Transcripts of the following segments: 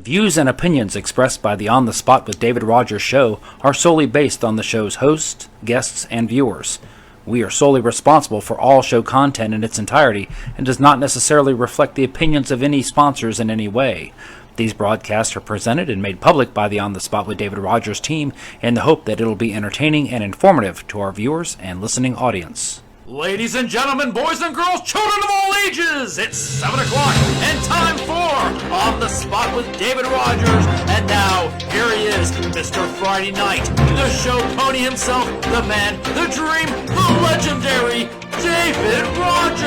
Views and opinions expressed by the On the Spot with David Rodgers show are solely based on the show's hosts, guests, and viewers. We are solely responsible for all show content in its entirety and does not necessarily reflect the opinions of any sponsors in any way. These broadcasts are presented and made public by the On the Spot with David Rodgers team in the hope that it'll be entertaining and informative to our viewers and listening audience. Ladies and gentlemen, boys and girls, children of all ages, it's 7 o'clock and time for On the Spot with David Rodgers. And now, here he is, Mr. Friday Night, the show pony himself, the man, the dream, the legendary David Rodgers.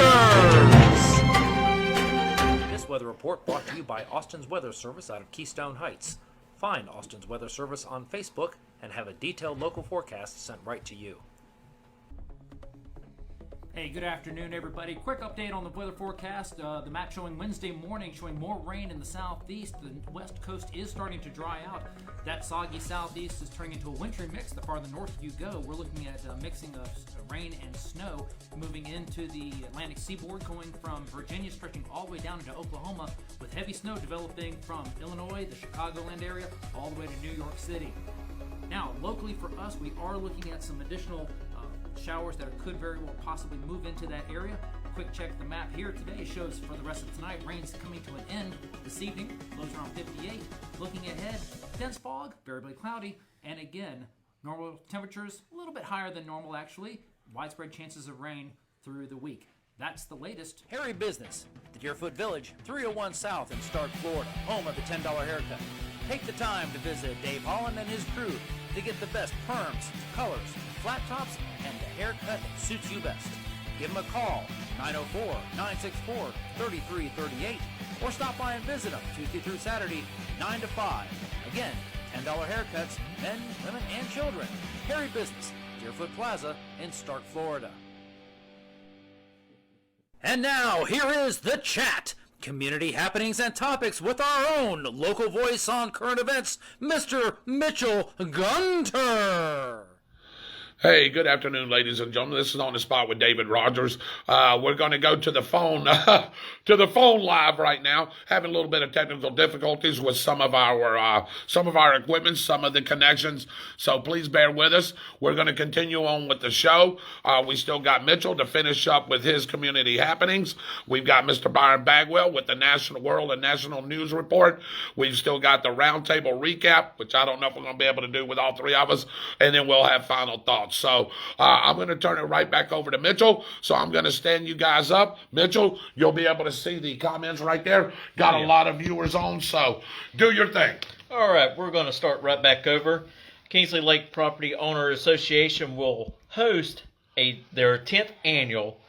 This weather report brought to you by Austin's Weather Service out of Keystone Heights. Find Austin's Weather Service on Facebook and have a detailed local forecast sent right to you. Hey, good afternoon, everybody. Quick update on the weather forecast. The map showing Wednesday morning showing more rain in the southeast. The west coast is starting to dry out. That soggy southeast is turning into a wintry mix. The farther north you go, we're looking at a mixing of rain and snow moving into the Atlantic seaboard, going from Virginia, stretching all the way down into Oklahoma, with heavy snow developing from Illinois, the Chicagoland area, all the way to New York City. Now, locally for us, we are looking at some additional showers that could very well possibly move into that area. A quick check of the map here today shows for the rest of tonight, rain's coming to an end this evening, lows around 58. Looking ahead, dense fog, variably cloudy, and again, normal temperatures a little bit higher than normal actually. Widespread chances of rain through the week. That's the latest. Harry Business, the Deerfoot Village, 301 South in Stark, Florida, home of the $10 haircut. Take the time to visit Dave Holland and his crew to get the best perms, colors, flat tops, and the haircut that suits you best. Give them a call, 904-964-3338, or stop by and visit them Tuesday through Saturday, 9 to 5. Again, $10 haircuts, men, women, and children. Harry Business, Deerfoot Plaza in Stark, Florida. And now, here is The Chat. Community happenings and topics with our own local voice on current events, Mr. Mitchell Gunter. Hey, good afternoon, ladies and gentlemen. This is On the Spot with David Rodgers. We're going to go to the phone live right now. Having a little bit of technical difficulties with some of our equipment, some of the connections. So please bear with us. We're going to continue on with the show. We still got Mitchell to finish up with his community happenings. We've got Mr. Byron Bagwell with the National World and National News Report. We've still got the roundtable recap, which I don't know if we're going to be able to do with all three of us. And then we'll have final thoughts. So I'm going to turn it right back over to Mitchell. So I'm going to stand you guys up. Mitchell, you'll be able to see the comments right there. Got a lot of viewers on, so do your thing. All right, we're going to start right back over. Kingsley Lake Property Owner Association will host their 10th annual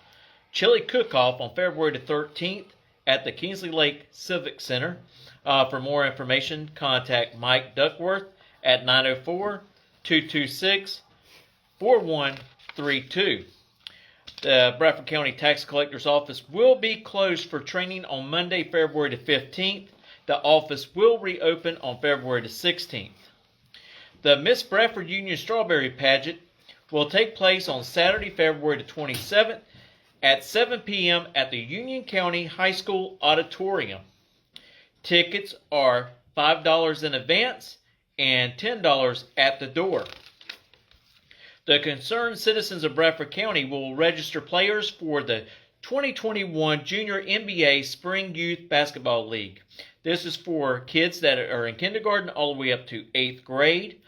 chili cook-off on February the 13th at the Kingsley Lake Civic Center. For more information, contact Mike Duckworth at 904-226-4132. The Bradford County Tax Collector's Office will be closed for training on Monday, February the 15th. The office will reopen on February the 16th. The Miss Bradford Union Strawberry Pageant will take place on Saturday, February the 27th at 7 p.m. at the Union County High School Auditorium. Tickets are $5 in advance and $10 at the door. The concerned citizens of Bradford County will register players for the 2021 Junior NBA Spring Youth Basketball League. This is for kids that are in kindergarten all the way up to 8th grade.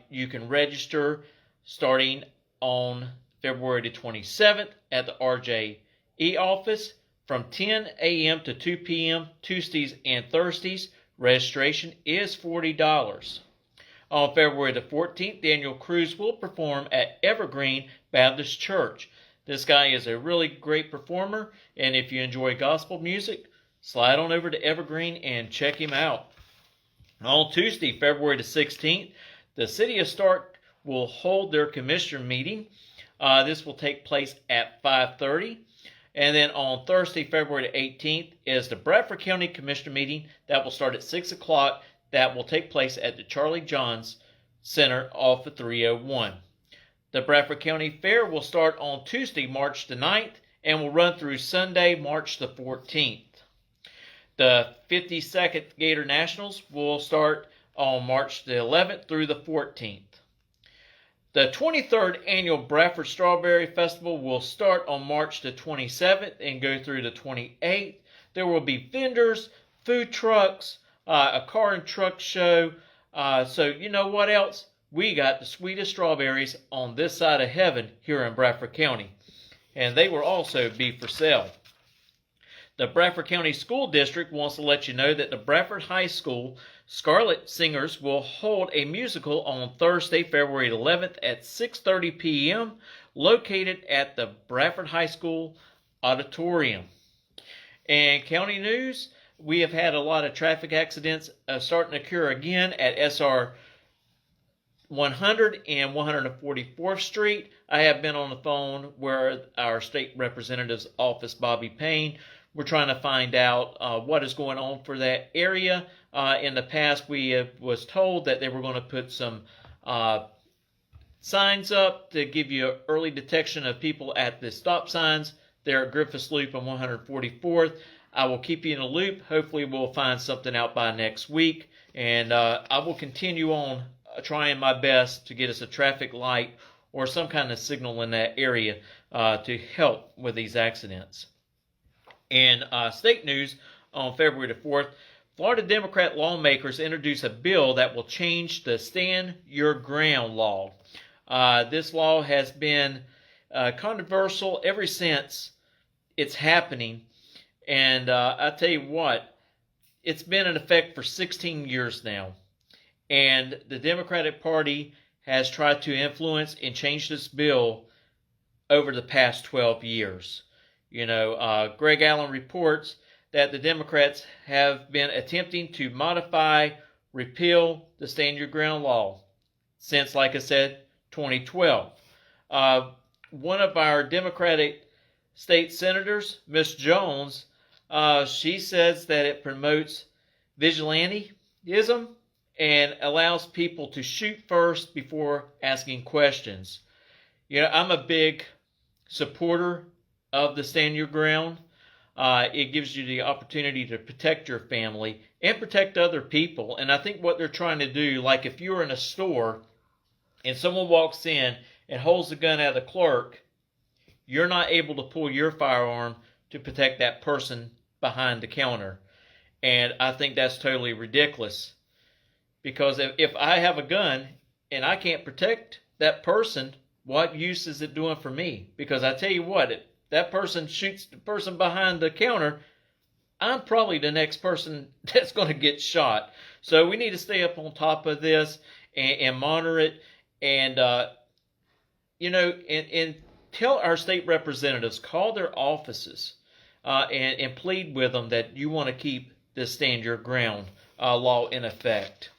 You can register starting on February the 27th at the RJE office from 10 a.m. to 2 p.m. Tuesdays and Thursdays. Registration is $40. On February the 14th, Daniel Cruz will perform at Evergreen Baptist Church. This guy is a really great performer, and if you enjoy gospel music, slide on over to Evergreen and check him out. On Tuesday, February the 16th, the City of Stark will hold their commissioner meeting. This will take place at 5:30. And then on Thursday, February the 18th, is the Bradford County Commissioner meeting. That will start at 6 o'clock. That will take place at the Charlie Johns Center off of 301. The Bradford County Fair will start on Tuesday, March the 9th, and will run through Sunday, March the 14th. The 52nd Gator Nationals will start on March the 11th through the 14th. The 23rd Annual Bradford Strawberry Festival will start on March the 27th and go through the 28th. There will be vendors, food trucks, a car and truck show. So you know what else? We got the sweetest strawberries on this side of heaven here in Bradford County. And they will also be for sale. The Bradford County School District wants to let you know that the Bradford High School Scarlet Singers will hold a musical on Thursday, February 11th at 6:30 p.m. located at the Bradford High School Auditorium. And county news, we have had a lot of traffic accidents starting to occur again at SR 100 and 144th Street. I have been on the phone with our state representative's office, Bobby Payne. We're trying to find out what is going on for that area. In the past, we was told that they were going to put some signs up to give you early detection of people at the stop signs there at Griffiths Loop on 144th. I will keep you in a loop. Hopefully, we'll find something out by next week. And I will continue on trying my best to get us a traffic light or some kind of signal in that area to help with these accidents. In state news, on February the 4th, Florida Democrat lawmakers introduced a bill that will change the Stand Your Ground law. This law has been controversial ever since it's happening. And I tell you what, it's been in effect for 16 years now. And the Democratic Party has tried to influence and change this bill over the past 12 years. You know, Greg Allen reports that the Democrats have been attempting to modify, repeal the Stand Your Ground law since, like I said, 2012. One of our Democratic state senators, Miss Jones, she says that it promotes vigilantism and allows people to shoot first before asking questions. You know, I'm a big supporter of the Stand Your Ground. It gives you the opportunity to protect your family and protect other people. And I think what they're trying to do, like if you're in a store and someone walks in and holds the gun at the clerk, you're not able to pull your firearm to protect that person behind the counter. And I think that's totally ridiculous. Because if I have a gun and I can't protect that person, what use is it doing for me? Because I tell you what, if that person shoots the person behind the counter, I'm probably the next person that's going to get shot. So we need to stay up on top of this and monitor it. And, you know, and tell our state representatives, call their offices and plead with them that you want to keep this Stand Your Ground law in effect.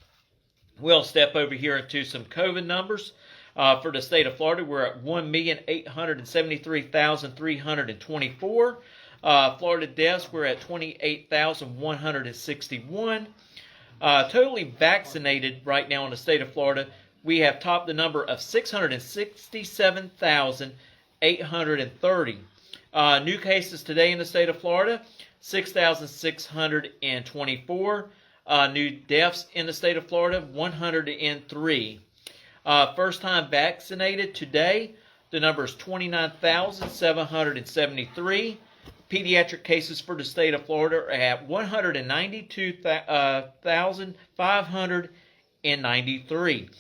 We'll step over here into some COVID numbers. For the state of Florida, we're at 1,873,324. Florida deaths, we're at 28,161. Totally vaccinated right now in the state of Florida, we have topped the number of 667,830. New cases today in the state of Florida, 6,624. New deaths in the state of Florida, 103. First time vaccinated today, the number is 29,773. Pediatric cases for the state of Florida are at 192,593.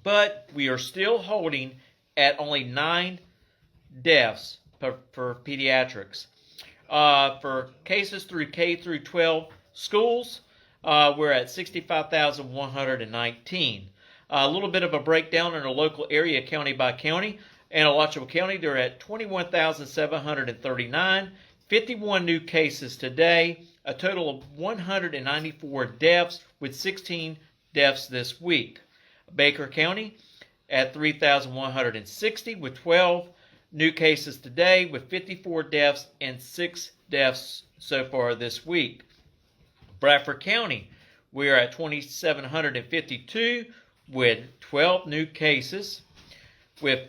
But we are still holding at only 9 deaths for pediatrics. For cases through K through 12 schools, we're at 65,119. A little bit of a breakdown in our local area, county by county. In Alachua County, they're at 21,739. 51 new cases today. A total of 194 deaths, with 16 deaths this week. Baker County at 3,160 with 12 new cases today, with 54 deaths and 6 deaths so far this week. Bradford County, we are at 2,752 with 12 new cases, with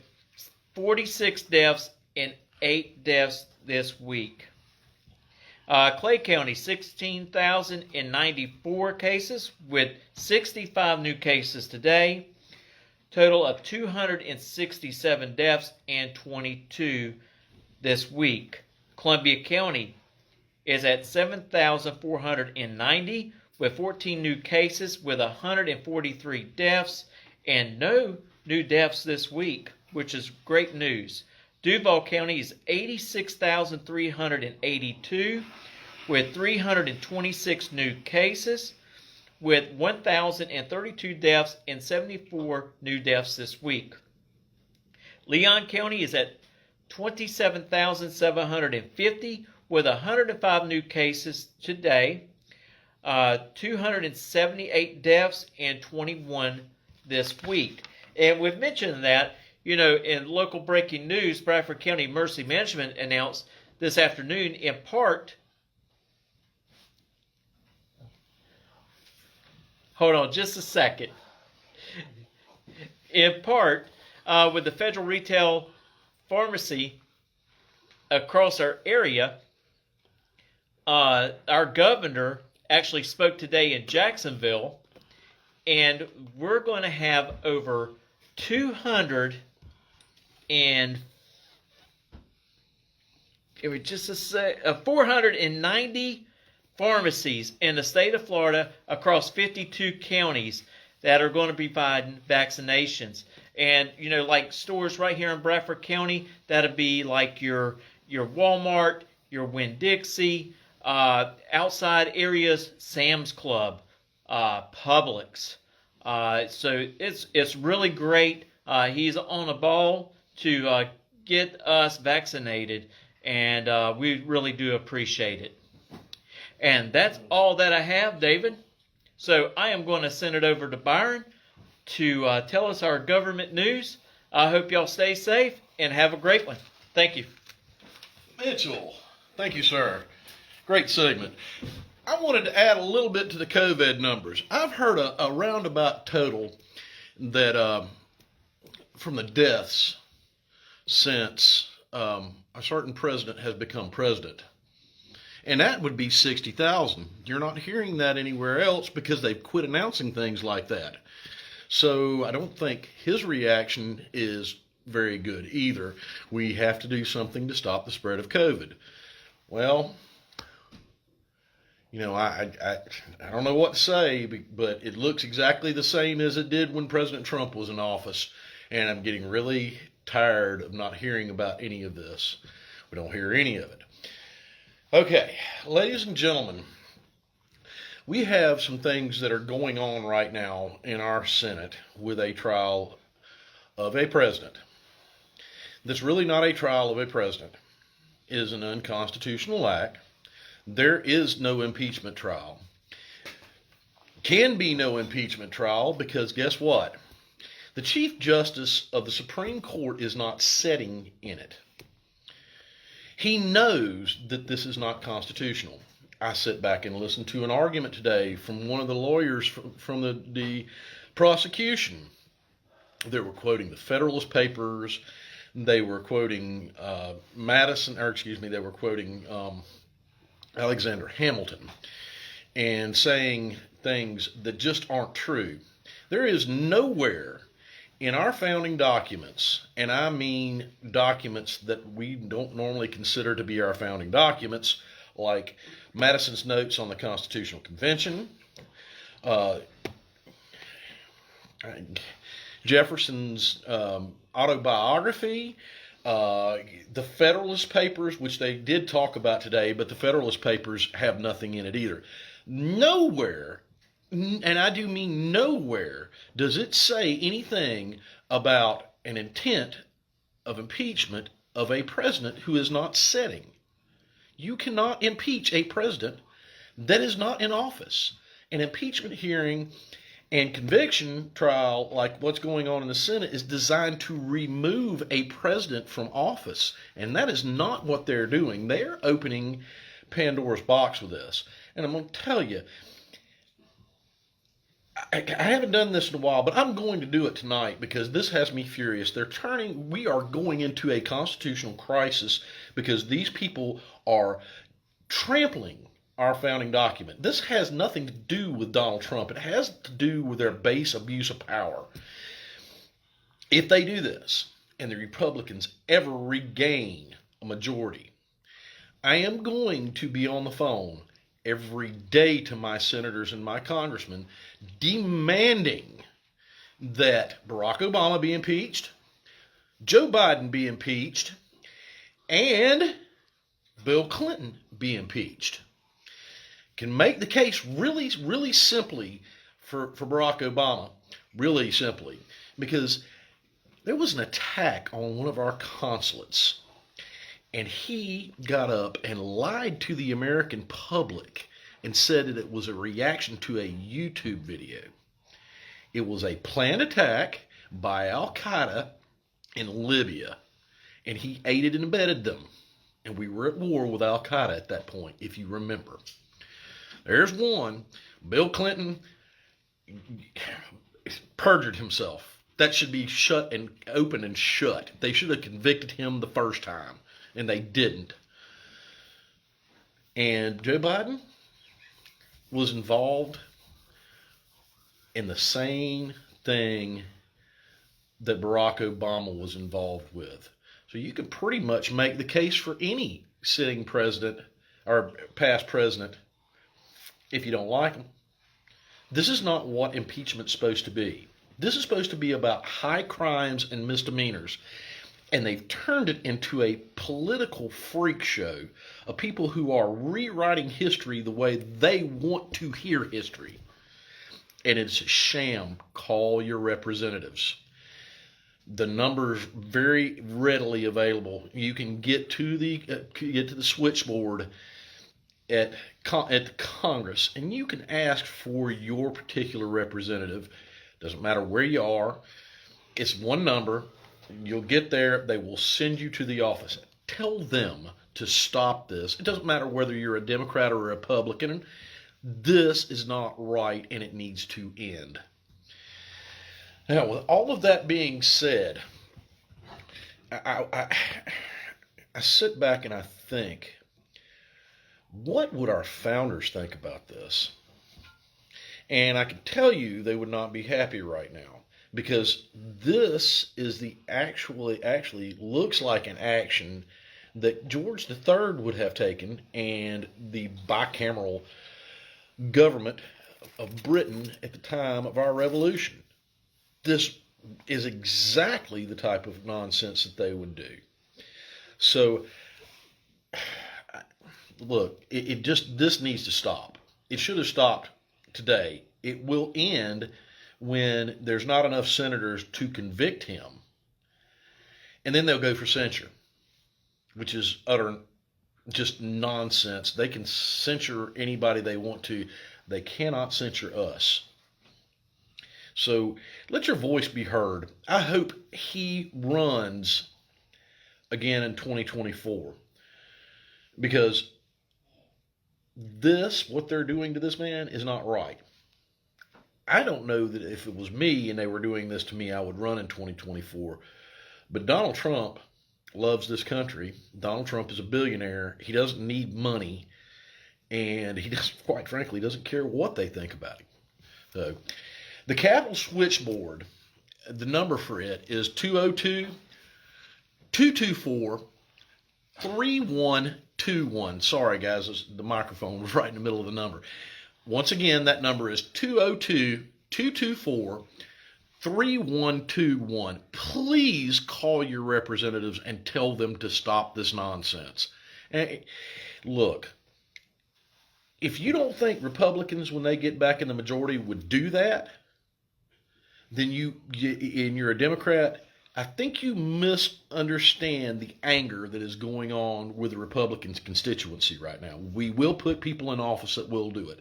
46 deaths and 8 deaths this week. Clay County, 16,094 cases with 65 new cases today. Total of 267 deaths and 22 this week. Columbia County is at 7,490 with 14 new cases with 143 deaths and no new deaths this week, which is great news. Duval County is 86,382 with 326 new cases with 1,032 deaths and 74 new deaths this week. Leon County is at 27,750 with 105 new cases today, 278 deaths and 21 this week. And we've mentioned that, in local breaking news, Bradford County Emergency Management announced this afternoon, in part, hold on just a second, in part, with the federal retail pharmacy across our area, our governor actually spoke today in Jacksonville, and we're going to have over 490 pharmacies in the state of Florida across 52 counties that are going to be providing vaccinations. And, like stores right here in Bradford County, that'll be like your Walmart, your Winn-Dixie, outside areas, Sam's Club, Publix. So it's really great. He's on a ball to get us vaccinated, and we really do appreciate it. And that's all that I have, David. So I am going to send it over to Byron to tell us our government news. I hope y'all stay safe and have a great one. Thank you. Mitchell, thank you, sir. Great segment. I wanted to add a little bit to the COVID numbers. I've heard a roundabout total that from the deaths since a certain president has become president. And that would be 60,000. You're not hearing that anywhere else because they've quit announcing things like that. So I don't think his reaction is very good either. We have to do something to stop the spread of COVID. Well, I don't know what to say, but it looks exactly the same as it did when President Trump was in office. And I'm getting really tired of not hearing about any of this. We don't hear any of it. Okay, ladies and gentlemen, we have some things that are going on right now in our Senate with a trial of a president. That's really not a trial of a president. It is an unconstitutional act. There is no impeachment trial. Can be no impeachment trial because guess what? The Chief Justice of the Supreme Court is not sitting in it. He knows that this is not constitutional. I sit back and listen to an argument today from one of the lawyers from the prosecution. They were quoting the Federalist Papers. They were quoting they were quoting Alexander Hamilton and saying things that just aren't true. There is nowhere in our founding documents, and I mean documents that we don't normally consider to be our founding documents, like Madison's notes on the Constitutional Convention, Jefferson's autobiography, the Federalist Papers, which they did talk about today, but the Federalist Papers have nothing in it either. Nowhere, and I do mean nowhere, does it say anything about an intent of impeachment of a president who is not sitting. You cannot impeach a president that is not in office. An impeachment hearing and conviction trial, like what's going on in the Senate, is designed to remove a president from office. And that is not what they're doing. They're opening Pandora's box with this. And I'm going to tell you, I haven't done this in a while, but I'm going to do it tonight because this has me furious. We are going into a constitutional crisis because these people are trampling our founding document. This has nothing to do with Donald Trump. It has to do with their base abuse of power. If they do this, and the Republicans ever regain a majority, I am going to be on the phone every day to my senators and my congressmen demanding that Barack Obama be impeached, Joe Biden be impeached, and Bill Clinton be impeached. Can make the case really, really simply for Barack Obama, really simply, because there was an attack on one of our consulates, and he got up and lied to the American public and said that it was a reaction to a YouTube video. It was a planned attack by Al-Qaeda in Libya, and he aided and abetted them. And we were at war with Al-Qaeda at that point, if you remember. There's one. Bill Clinton perjured himself. That should be shut and open and shut. They should have convicted him the first time, and they didn't. And Joe Biden was involved in the same thing that Barack Obama was involved with. So you can pretty much make the case for any sitting president or past president if you don't like them. This is not what impeachment's supposed to be. This is supposed to be about high crimes and misdemeanors. And they've turned it into a political freak show of people who are rewriting history the way they want to hear history. And it's a sham. Call your representatives. The number's very readily available. You can get to the switchboard at Congress, and you can ask for your particular representative. Doesn't matter where you are. It's one number. You'll get there. They will send you to the office. Tell them to stop this. It doesn't matter whether you're a Democrat or a Republican. This is not right, and it needs to end. Now, with all of that being said, I sit back and I think, what would our founders think about this? And I can tell you they would not be happy right now, because this is the actually looks like an action that George III would have taken, and the bicameral government of Britain at the time of our revolution. This is exactly the type of nonsense that they would do. So, look, this needs to stop. It should have stopped today. It will end when there's not enough senators to convict him. And then they'll go for censure, which is utter just nonsense. They can censure anybody they want to. They cannot censure us. So let your voice be heard. I hope he runs again in 2024, because what they're doing to this man is not right. I don't know that if it was me and they were doing this to me, I would run in 2024. But Donald Trump loves this country. Donald Trump is a billionaire. He doesn't need money. And he doesn't, quite frankly, doesn't care what they think about him. So, the Capitol switchboard, the number for it is 202-224-3121. Sorry, guys, the microphone was right in the middle of the number. Once again, that number is 202-224-3121. Please call your representatives and tell them to stop this nonsense. And look, if you don't think Republicans, when they get back in the majority, would do that, then you're a Democrat. I think you misunderstand the anger that is going on with the Republicans' constituency right now. We will put people in office that will do it.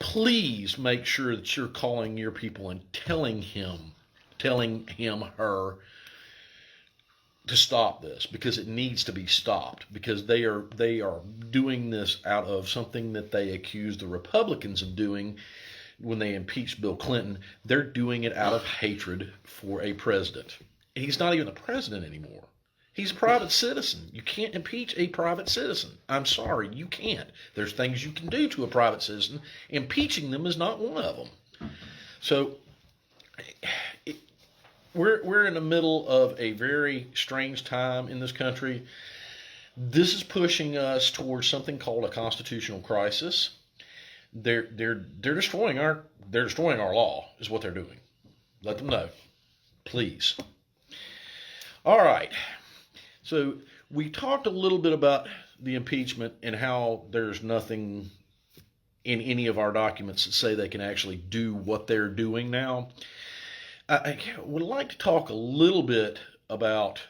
Please make sure that you're calling your people and telling him, her, to stop this, because it needs to be stopped, because they are doing this out of something that they accused the Republicans of doing when they impeached Bill Clinton. They're doing it out of hatred for a president. And he's not even the president anymore. He's a private citizen. You can't impeach a private citizen. I'm sorry, you can't. There's things you can do to a private citizen. Impeaching them is not one of them. So we're in the middle of a very strange time in this country. This is pushing us towards something called a constitutional crisis. They're destroying our law is what they're doing. Let them know, please. All right. So we talked a little bit about the impeachment and how there's nothing in any of our documents that say they can actually do what they're doing now. I would like to talk a little bit about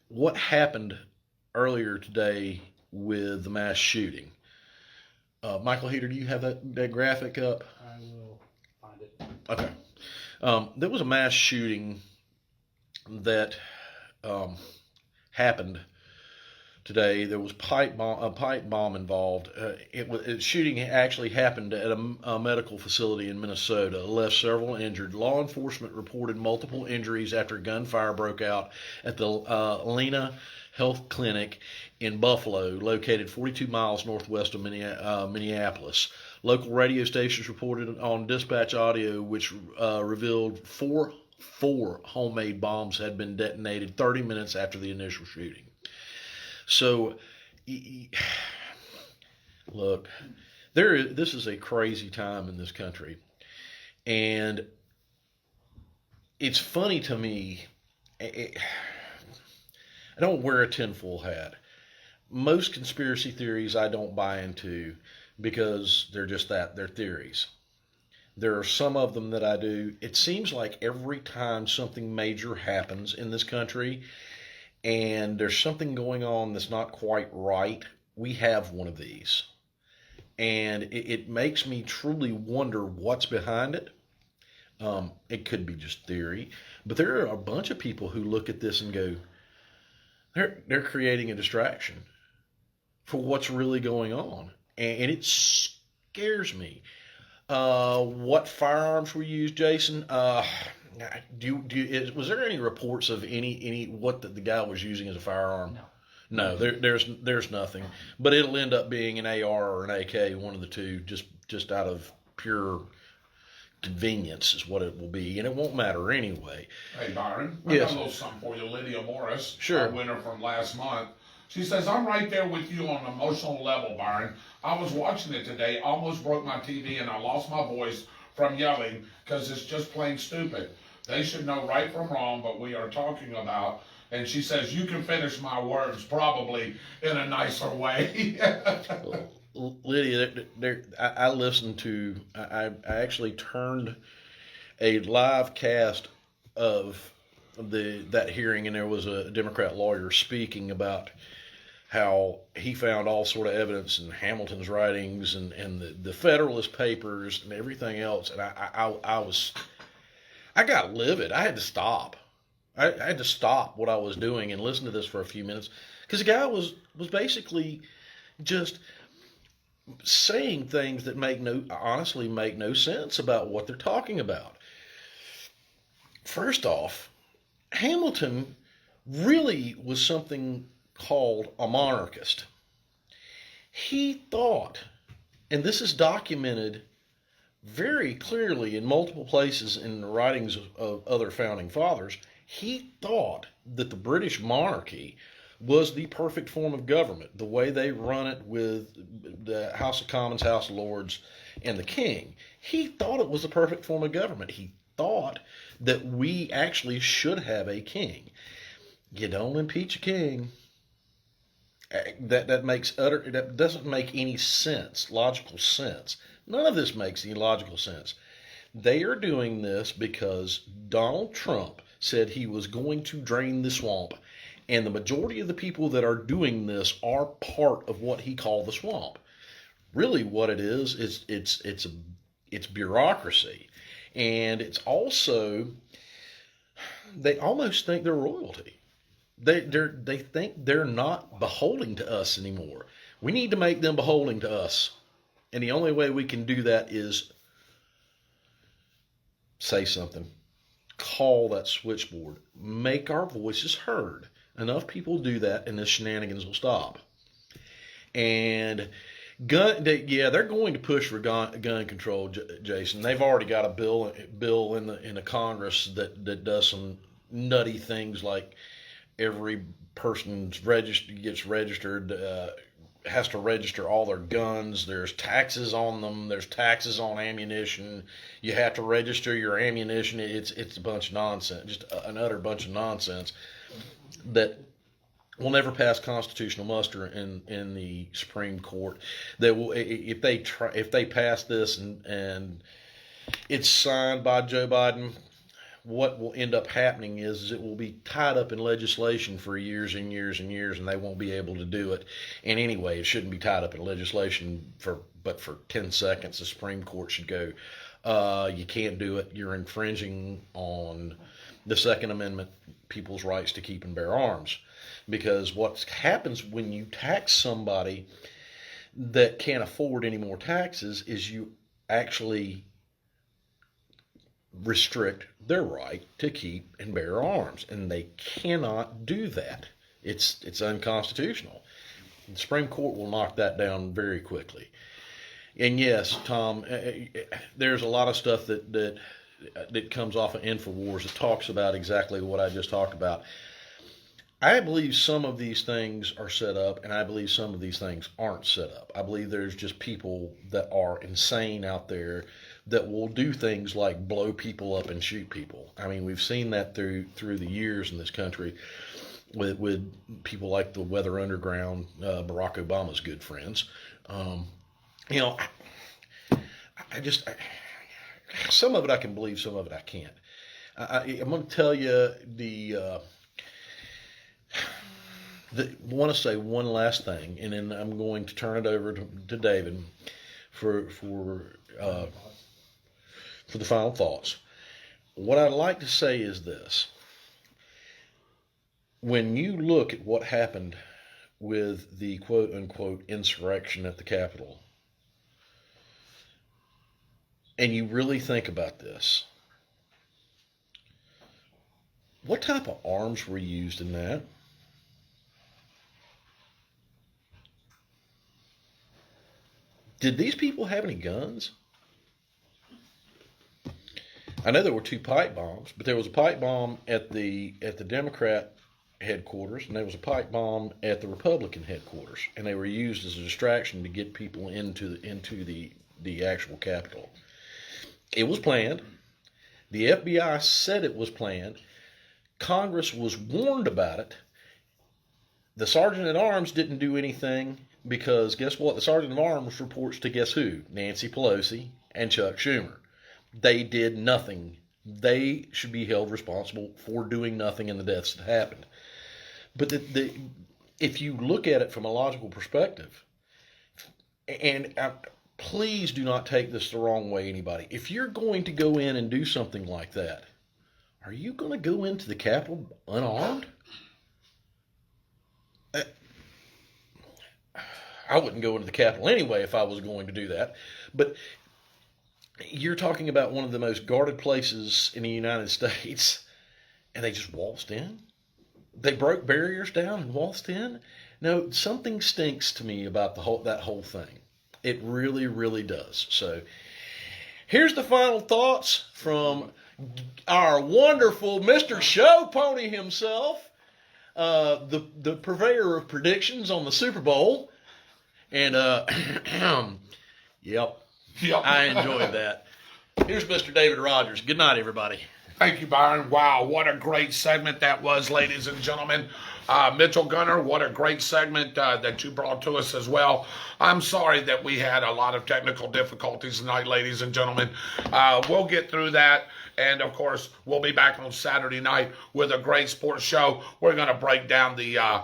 what happened earlier today with the mass shooting. Michael Heater, do you have that graphic up? I will find it. Okay. There was a mass shooting that happened today. There was a pipe bomb involved. Shooting actually happened at a medical facility in Minnesota. Left several injured. Law enforcement reported multiple injuries after gunfire broke out at the Lena Health Clinic in Buffalo, located 42 miles northwest of Minneapolis. Local radio stations reported on dispatch audio, which revealed four homemade bombs had been detonated 30 minutes after the initial shooting. So, look, this is a crazy time in this country, and it's funny to me. I don't wear a tinfoil hat. Most conspiracy theories I don't buy into because they're just that, they're theories. There are some of them that I do. It seems like every time something major happens in this country and there's something going on that's not quite right, we have one of these. And it makes me truly wonder what's behind it. It could be just theory, but there are a bunch of people who look at this and go, they're creating a distraction for what's really going on. And it scares me. What firearms were used, Jason? Was there any reports of any what the guy was using as a firearm? No, there's nothing. But it'll end up being an AR or an AK, one of the two, just out of pure convenience is what it will be, and it won't matter anyway. Hey, Byron, I Yes. got a little something for you. Lydia Morris, Sure. our winner from last month. She says, I'm right there with you on an emotional level, Byron. I was watching it today, almost broke my TV, and I lost my voice from yelling because it's just plain stupid. They should know right from wrong, but we are talking about, and she says, you can finish my words probably in a nicer way. Lydia, I listened to. I actually turned a live cast of that hearing, and there was a Democrat lawyer speaking about how he found all sort of evidence in Hamilton's writings and the Federalist Papers and everything else, and I got livid. I had to stop. I had to stop what I was doing and listen to this for a few minutes because the guy was basically just saying things that honestly make no sense about what they're talking about. First off, Hamilton really was something called a monarchist. He thought, and this is documented very clearly in multiple places in the writings of other founding fathers, he thought that the British monarchy was the perfect form of government, the way they run it with the House of Commons, House of Lords, and the King. He thought it was the perfect form of government. He thought that we actually should have a king. You don't impeach a king. That doesn't make any sense, logical sense. None of this makes any logical sense. They are doing this because Donald Trump said he was going to drain the swamp. And the majority of the people that are doing this are part of what he called the swamp. Really, what it is it's bureaucracy, and it's also they almost think they're royalty. They think they're not beholden to us anymore. We need to make them beholden to us, and the only way we can do that is say something. call that switchboard. Make our voices heard. Enough people do that, and the shenanigans will stop. And they're going to push for gun control, Jason. They've already got a bill in the Congress that does some nutty things, like every person gets registered, has to register all their guns. There's taxes on them. There's taxes on ammunition. You have to register your ammunition. It's a bunch of nonsense, just an utter bunch of nonsense that will never pass constitutional muster in the Supreme Court. That will, if they pass this and it's signed by Joe Biden, what will end up happening is it will be tied up in legislation for years and years and years, and they won't be able to do it. And anyway, it shouldn't be tied up in legislation but for 10 seconds, the Supreme Court should go, you can't do it. You're infringing on the Second Amendment, people's rights to keep and bear arms. Because what happens when you tax somebody that can't afford any more taxes is you actually restrict their right to keep and bear arms, and they cannot do that. It's unconstitutional. The Supreme Court will knock that down very quickly. And yes, Tom, there's a lot of stuff that comes off of InfoWars that talks about exactly what I just talked about. I believe some of these things are set up, and I believe some of these things aren't set up. I believe there's just people that are insane out there that will do things like blow people up and shoot people. I mean, we've seen that through the years in this country with people like the Weather Underground, Barack Obama's good friends. Some of it I can believe, some of it I can't. I'm going to tell you I want to say one last thing, and then I'm going to turn it over to David for the final thoughts. What I'd like to say is this. When you look at what happened with the quote-unquote insurrection at the Capitol, and you really think about this, what type of arms were used in that? Did these people have any guns? I know there were 2 pipe bombs, but there was a pipe bomb at the Democrat headquarters, and there was a pipe bomb at the Republican headquarters, and they were used as a distraction to get people into the actual Capitol. It was planned. The FBI said it was planned. Congress was warned about it. The Sergeant at Arms didn't do anything because guess what? The Sergeant at Arms reports to guess who? Nancy Pelosi and Chuck Schumer. They did nothing. They should be held responsible for doing nothing in the deaths that happened. But if you look at it from a logical perspective, and please do not take this the wrong way, anybody. If you're going to go in and do something like that, are you going to go into the Capitol unarmed? I wouldn't go into the Capitol anyway if I was going to do that. But you're talking about one of the most guarded places in the United States, and they just waltzed in? They broke barriers down and waltzed in? No, something stinks to me about that whole thing. It really, really does. So here's the final thoughts from our wonderful Mr. Show Pony himself, the purveyor of predictions on the Super Bowl. And, yep, I enjoyed that. Here's Mr. David Rodgers. Good night, everybody. Thank you, Byron. Wow, what a great segment that was, ladies and gentlemen. Mitchell Gunner, what a great segment that you brought to us as well. I'm sorry that we had a lot of technical difficulties tonight, ladies and gentlemen. We'll get through that. And, of course, we'll be back on Saturday night with a great sports show. We're going to break down the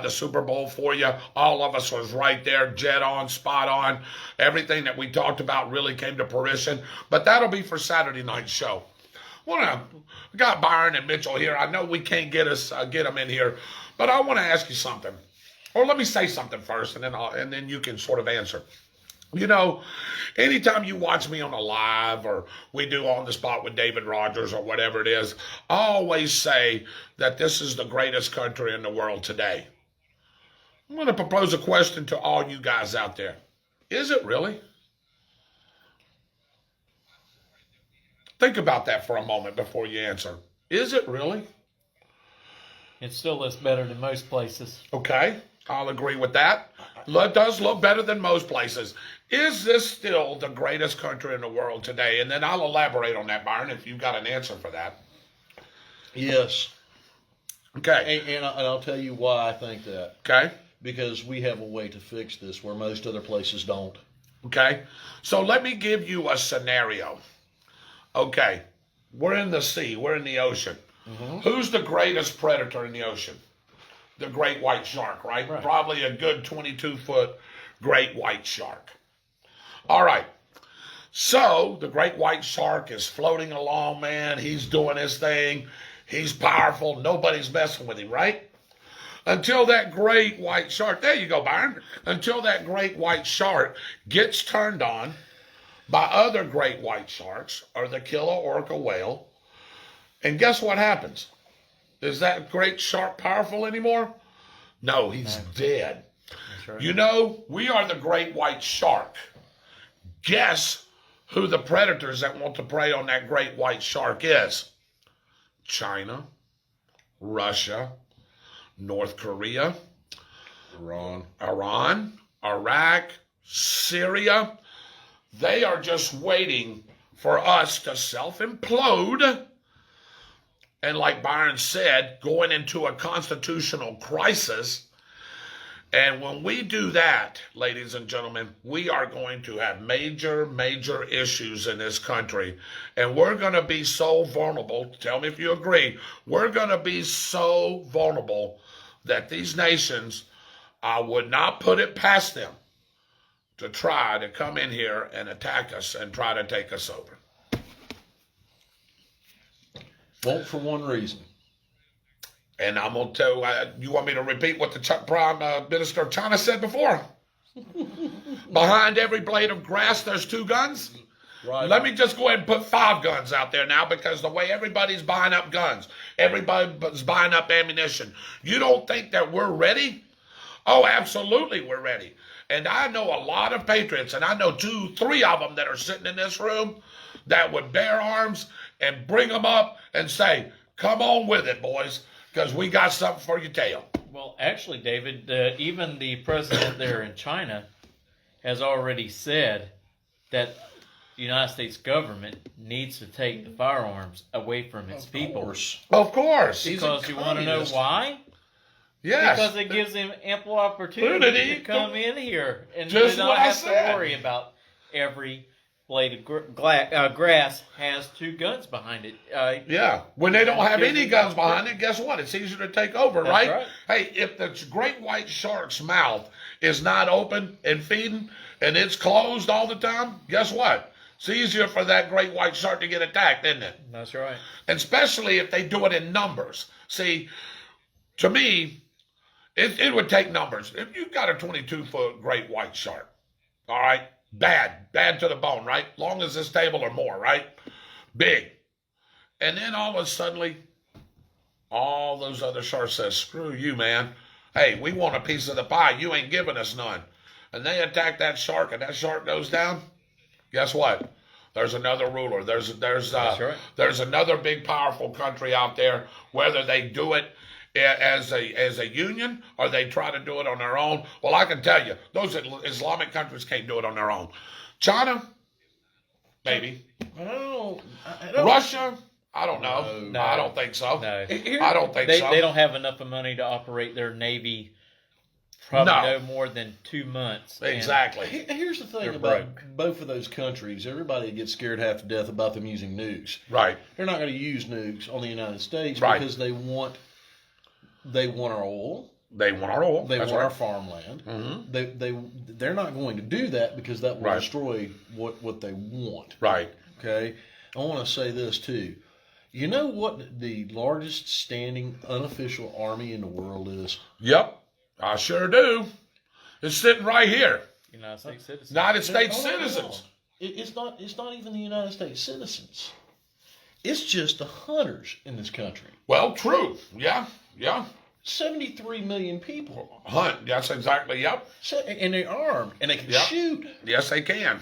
Super Bowl for you. All of us was right there, jet on, spot on. Everything that we talked about really came to fruition. But that'll be for Saturday night's show. We got Byron and Mitchell here. I know we can't get them in here, but I want to ask you something. Or let me say something first, and then you can sort of answer. You know, anytime you watch me on a live or we do On the Spot with David Rodgers or whatever it is, I always say that this is the greatest country in the world today. I'm going to propose a question to all you guys out there. Is it really? Think about that for a moment before you answer. Is it really? It still looks better than most places. Okay, I'll agree with that. It does look better than most places. Is this still the greatest country in the world today? And then I'll elaborate on that, Byron, if you've got an answer for that. Yes. Okay. And I'll tell you why I think that. Okay. Because we have a way to fix this where most other places don't. Okay. So let me give you a scenario. Okay. We're in the sea. We're in the ocean. Mm-hmm. Who's the greatest predator in the ocean? The great white shark, right? Probably a good 22-foot great white shark. All right. So the great white shark is floating along, man. He's doing his thing. He's powerful. Nobody's messing with him, right? Until that great white shark, there you go, Byron. Until that great white shark gets turned on by other great white sharks or the killer orca whale. And guess what happens? Is that great shark powerful anymore? No, he's dead. That's right. You know, we are the great white shark. Guess who the predators that want to prey on that great white shark is? China, Russia, North Korea, Iran, Iraq, Syria. They are just waiting for us to self-implode. And like Byron said, going into a constitutional crisis. And when we do that, ladies and gentlemen, we are going to have major, major issues in this country. And we're going to be so vulnerable. Tell me if you agree. We're going to be so vulnerable that these nations, I would not put it past them to try to come in here and attack us and try to take us over. Won't for one reason. And I'm going to tell you want me to repeat what the Prime Minister of China said before? Behind every blade of grass, there's 2 guns. Right. Let me just go ahead and put 5 guns out there now, because the way everybody's buying up guns, everybody's buying up ammunition. You don't think that we're ready? Oh, absolutely we're ready. And I know a lot of patriots, and I know 2, 3 of them that are sitting in this room that would bear arms and bring them up and say, come on with it, boys, because we got something for your tail. Well, actually, David, even the president there in China has already said that the United States government needs to take the firearms away from its people. Of course. Because you want to know why? Yes. Because it gives them ample opportunity to come in here and they don't have to worry about every blade of grass has 2 guns behind it. Yeah. When they don't have any guns behind it, guess what? It's easier to take over, right? Hey, if the great white shark's mouth is not open and feeding and it's closed all the time, guess what? It's easier for that great white shark to get attacked, isn't it? That's right. And especially if they do it in numbers. See, to me, it would take numbers. If you've got a 22-foot great white shark, all right, bad to the bone, right? Long as this table or more, right? Big. And then all of a sudden, all those other sharks says, screw you, man. Hey, we want a piece of the pie. You ain't giving us none. And they attack that shark, and that shark goes down. Guess what? There's another ruler. There's another big, powerful country out there, whether they do it as a union or they try to do it on their own. Well, I can tell you, those Islamic countries can't do it on their own. China, maybe. Russia, I don't know. No, I don't think so. No. I don't think so. They don't have enough money to operate their Navy probably no more than 2 months. Exactly. Here's the thing about both of those countries. Everybody gets scared half to death about them using nukes. Right. They're not going to use nukes on the United States because they want our oil. They want our oil. They want our farmland. Mm-hmm. They're not going to do that because that will destroy what they want. Right. Okay. I want to say this too. You know what the largest standing unofficial army in the world is? Yep, I sure do. It's sitting right here. United States citizens. United States No, no, no, no. citizens. It's not even the United States citizens. It's just the hunters in this country. Well, true. Yeah. 73 million people. Hunt. That's exactly. Yep. So, and they're armed and they can Yep. shoot. Yes, they can.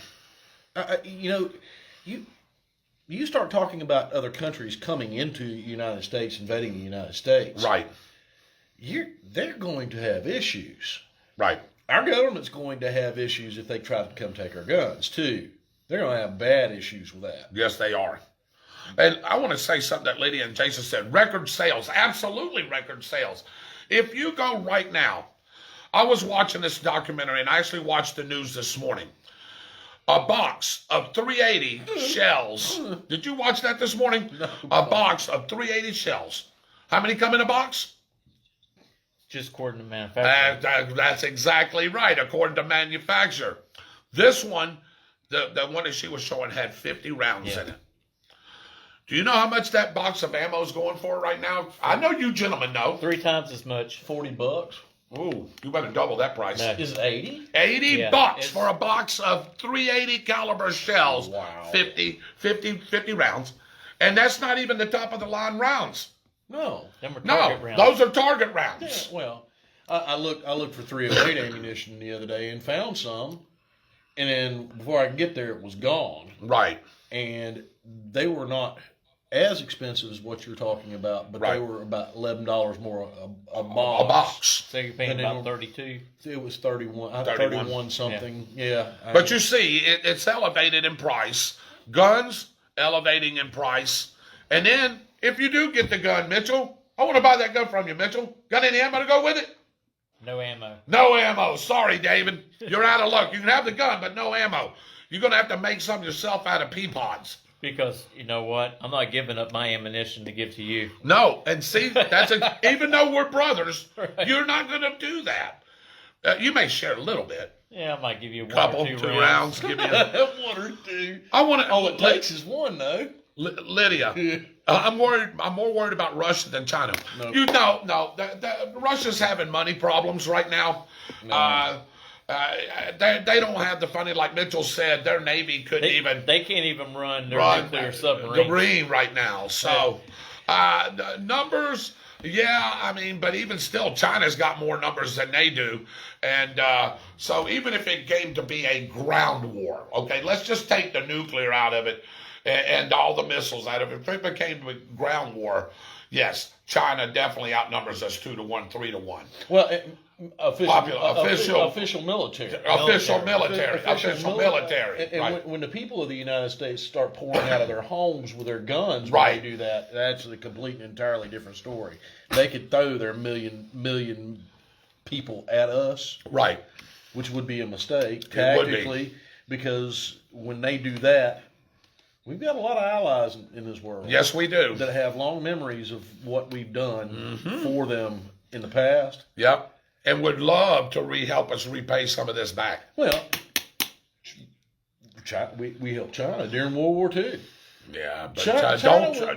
You start talking about other countries coming into the United States, invading the United States. Right. They're going to have issues. Right. Our government's going to have issues if they try to come take our guns too. They're going to have bad issues with that. Yes, they are. And I want to say something that Lydia and Jason said. Record sales. Absolutely record sales. If you go right now, I was watching this documentary and I actually watched the news this morning. A box of 380 shells. Did you watch that this morning? No. A box of 380 shells. How many come in a box? Just according to manufacturer. That's exactly right, according to manufacturer. This one, the one that she was showing, had 50 rounds in it. Do you know how much that box of ammo is going for right now? I know you gentlemen know. 3 times as much. $40. Ooh, you better double that price. No. Is it 80? 80 Yeah, bucks it's- for a box of 380 caliber shells. Wow. 50 rounds. And that's not even the top of the line rounds. No. Them are No, target rounds. those are target Yeah, rounds. well, I looked for 308 ammunition the other day and found some, and then before I could get there, it was gone. Right. And they were not as expensive as what you're talking about, but Right. they were about $11 more a A box. box. So you're paying And about then- 32. It was 31, 31. 31 something. Yeah. But you see, it's elevated in price. Guns, elevating in price. And then, if you do get the gun, Mitchell, I want to buy that gun from you, Mitchell. Got any ammo to go with it? No ammo. No ammo. Sorry, David. You're out of luck. You can have the gun, but no ammo. You're going to have to make some yourself out of pea pods. Because, you know what? I'm not giving up my ammunition to give to you. No, and see, even though we're brothers, you're not going to do that. You may share a little bit. Yeah, I might give you one Couple, or two 2 rounds. rounds. Give me a, One or two. I want to. All it takes is one, though. Lydia, I'm worried. I'm more worried about Russia than China. No. You know, no. Russia's having money problems right now. No. They don't have the funding, like Mitchell said. Their Navy couldn't even They can't even run their run nuclear submarine. Marine right now. So, the numbers, yeah, I mean, but even still, China's got more numbers than they do. And so even if it came to be a ground war, okay, let's just take the nuclear out of it and all the missiles out of it. If it became a ground war, yes, China definitely outnumbers us 2 to 1, 3 to 1. Well, official military. Official military. And Right. when the people of the United States start pouring out of their homes with their guns, when Right. they do that, that's a complete and entirely different story. They could throw their million people at us, Right. which would be a mistake It would be. tactically, because when they do that, we've got a lot of allies in this world. Yes, we do. That have long memories of what we've done for them in the past. Yep. And would love to help us repay some of this back. Well, we helped China during World War II. Yeah, but China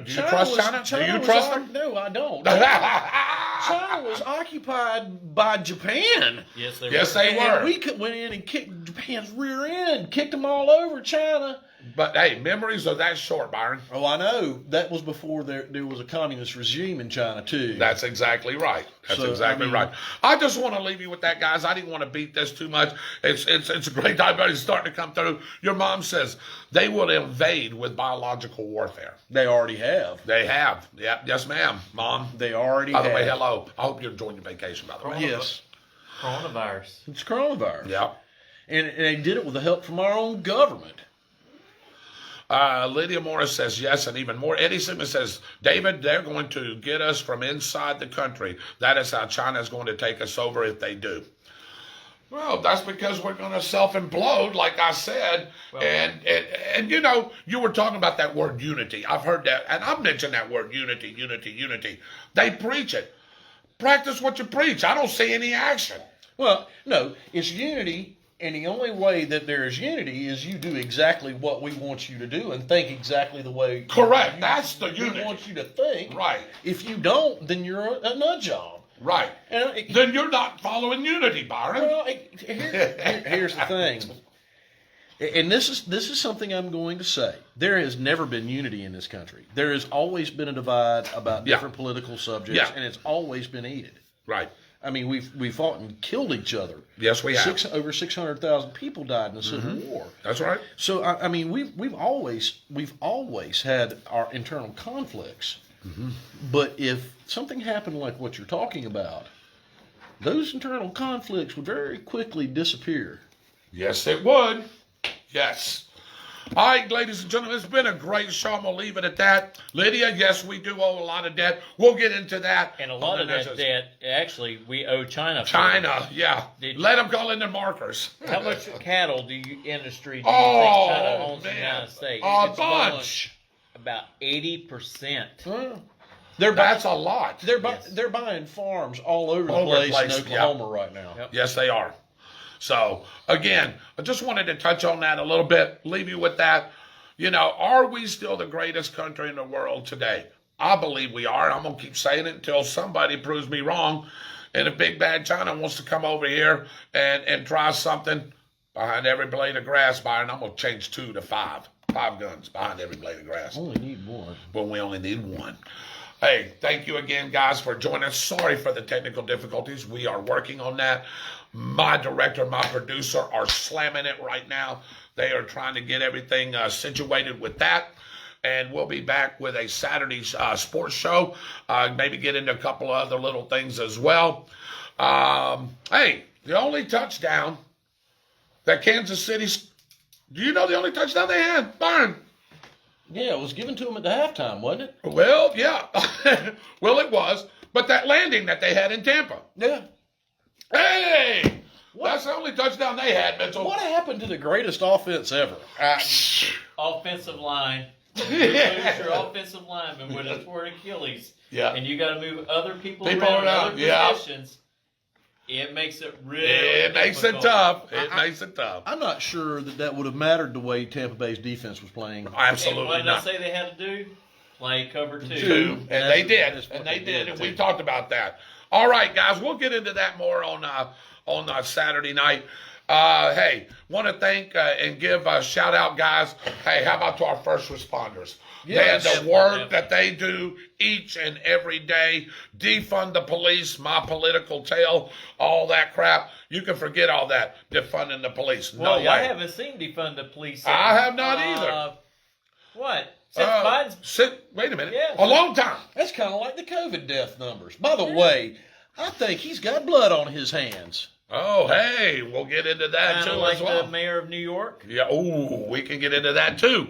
do you trust China? Do you trust them? No, I don't. China was occupied by Japan. Yes, they Yes, were. they were. And we went in and kicked Japan's rear end, kicked them all over China. But hey, memories are that short, Byron. Oh, I know. That was before there was a communist regime in China, too. That's exactly right. That's So, exactly I mean- right. I just want to leave you with that, guys. I didn't want to beat this too much. It's a great time, but it's starting to come through. Your mom says they will invade with biological warfare. They already have. They have. Yeah. Yes, ma'am. Mom. They already By the have. way, hello. I hope you're enjoying your vacation, by the way. Yes. Coronavirus. It's coronavirus. Yeah. And they did it with the help from our own government. Lydia Morris says yes, and even more. Eddie Simmons says, David, they're going to get us from inside the country. That is how China is going to take us over if they do. Well, that's because we're going to self-implode, like I said. Well, and you know, you were talking about that word unity. I've heard that, and I've mentioned that word unity, unity, unity. They preach it. Practice what you preach. I don't see any action. Well, no, it's unity, and the only way that there is unity is you do exactly what we want you to do and think exactly the way Correct. That's the we unity. want you to think. Right. If you don't, then you're a nut job. Right. Then you're not following unity, Byron. Well, here's the thing, and this is something I'm going to say. There has never been unity in this country. There has always been a divide about different political subjects, and it's always been heated. Right. I mean, we fought and killed each other. Yes, we have. Over 600,000 people died in the Civil War. That's right. So I mean, we've always had our internal conflicts. But if something happened like what you're talking about, those internal conflicts would very quickly disappear. Yes, it would. Yes. All right, ladies and gentlemen, it's been a great show. I'm going to leave it at that. Lydia, yes, we do owe a lot of debt. We'll get into that. And a lot of that debt, actually, we owe China for. China, yeah. Let them call in their markers. How much cattle industry do you think China owns in the United States? A bunch. About 80%. That's a lot. They're buying farms all over the place in Oklahoma right now. Yep. Yes, they are. So, again, I just wanted to touch on that a little bit, leave you with that. You know, are we still the greatest country in the world today? I believe we are. I'm going to keep saying it until somebody proves me wrong. And if Big Bad China wants to come over here and try something behind every blade of grass, Byron, I'm going to change 2 to 5. 5 guns behind every blade of grass. Only need one. But we only need one. Hey, thank you again, guys, for joining us. Sorry for the technical difficulties. We are working on that. My director, my producer are slamming it right now. They are trying to get everything situated with that. And we'll be back with a Saturday sports show. Maybe get into a couple of other little things as well. Hey, the only touchdown that Kansas City... Do you know the only touchdown they had? Byron. Yeah, it was given to them at the halftime, wasn't it? Well, yeah. Well, it was. But that landing that they had in Tampa. Yeah. Hey! That's the only touchdown they had, Mitchell. What happened to the greatest offense ever? Offensive line. You lose your offensive lineman with a torn Achilles. Yeah. And you got to move other people around in other positions. It makes it really It makes it tough. It makes it tough. I'm not sure that would have mattered the way Tampa Bay's defense was playing. Absolutely and what did not. I say they had to do? Play cover 2. And they did. And they did. And we talked about that. All right, guys. We'll get into that more on Saturday night. Hey, want to thank and give a shout out, guys. Hey, how about to our first responders? Yes. And the work that they do each and every day. Defund the police, my political tale, all that crap. You can forget all that. Defunding the police. No way. I haven't seen defund the police. I have not either. What? Since Biden's... Wait a minute. Yeah. A long time. That's kind of like the COVID death numbers. By the way, I think he's got blood on his hands. Oh, hey, we'll get into that too like as well. the mayor of New York. Yeah, ooh, we can get into that too.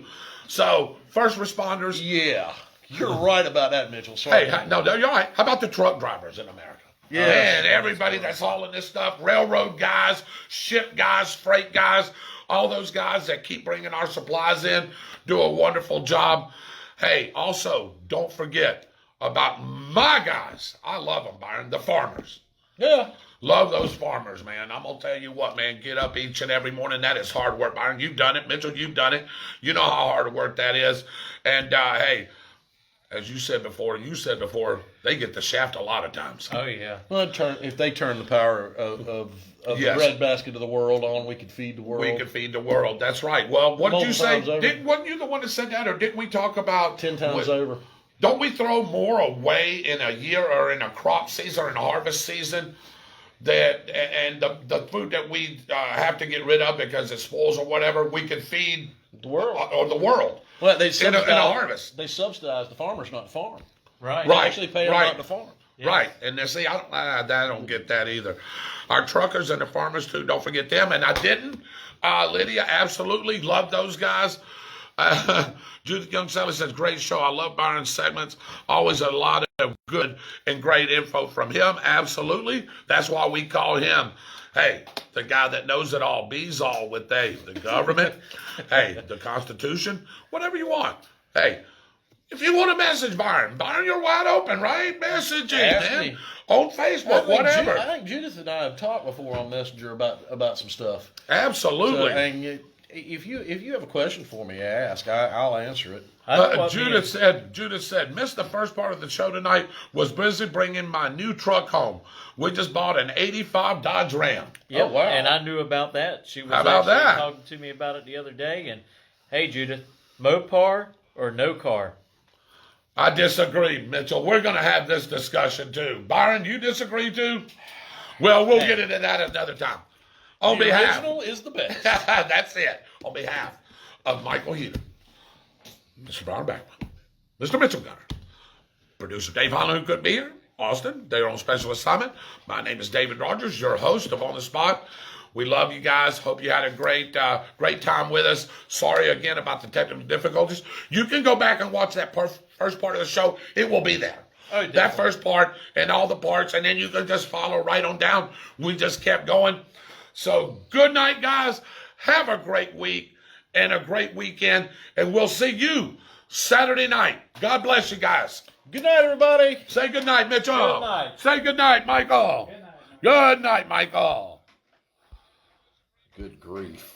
So, first responders. Yeah, you're right about that, Mitchell. Sorry. Hey, no, you're all right. How about the truck drivers in America? Yeah. And everybody that's hauling this stuff, railroad guys, ship guys, freight guys, all those guys that keep bringing our supplies in, do a wonderful job. Hey, also, don't forget about my guys. I love them, Byron, the farmers. Yeah. Love those farmers, man. I'm going to tell you what, man. Get up each and every morning. That is hard work, Byron. You've done it. Mitchell, you've done it. You know how hard work that is. And, hey, as you said before, they get the shaft a lot of times. Oh, yeah. Well, if they turn the power of the breadbasket of the world on, we could feed the world. We could feed the world. That's right. Well, what did you say? Over. Wasn't you the one that said that, or didn't we talk about 10 times over? Don't we throw more away in a year or in a crop season or in a harvest season? And the food that we have to get rid of because it spoils or whatever, we can feed the world. Or the world. Well, they in a harvest. They subsidize the farmers not to farm. Right. They actually pay them not to farm. Yes. Right. And they see, I don't get that either. Our truckers and the farmers too, don't forget them. And I didn't. Lydia, absolutely love those guys. Judith Young Sally says, great show. I love Byron's segments. Always a lot of good and great info from him. Absolutely. That's why we call him, hey, the guy that knows it all, bees all with the government, hey, the Constitution, whatever you want. Hey, if you want a message, Byron, you're wide open, right? Messaging, man. On Facebook, whatever. I think Judith and I have talked before on Messenger about some stuff. Absolutely. So, and If you have a question for me, ask. I'll answer it. I know what Judith said, missed the first part of the show tonight. Was busy bringing my new truck home. We just bought an '85 Dodge Ram. Yep, Oh, wow. and I knew about that. She was How about actually that? talking to me about it the other day. And hey, Judith, Mopar or no car? I disagree, Mitchell. We're going to have this discussion too. Byron, you disagree too? Well, we'll get into that another time. On The behalf, original is the best. that's it. On behalf of Michael Heater, Mr. Byron Backman, Mr. Mitchell Gunner, producer Dave Holland, who couldn't be here, Austin, they're on special assignment. My name is David Rodgers, your host of On the Spot. We love you guys. Hope you had a great time with us. Sorry again about the technical difficulties. You can go back and watch that first part of the show. It will be there. Oh, definitely. That first part and all the parts, and then you can just follow right on down. We just kept going. So good night, guys. Have a great week and a great weekend, and we'll see you Saturday night. God bless you guys. Good night, everybody. Say good night, Mitchell. Good night. Say good night, Michael. Good night, Michael. Good grief.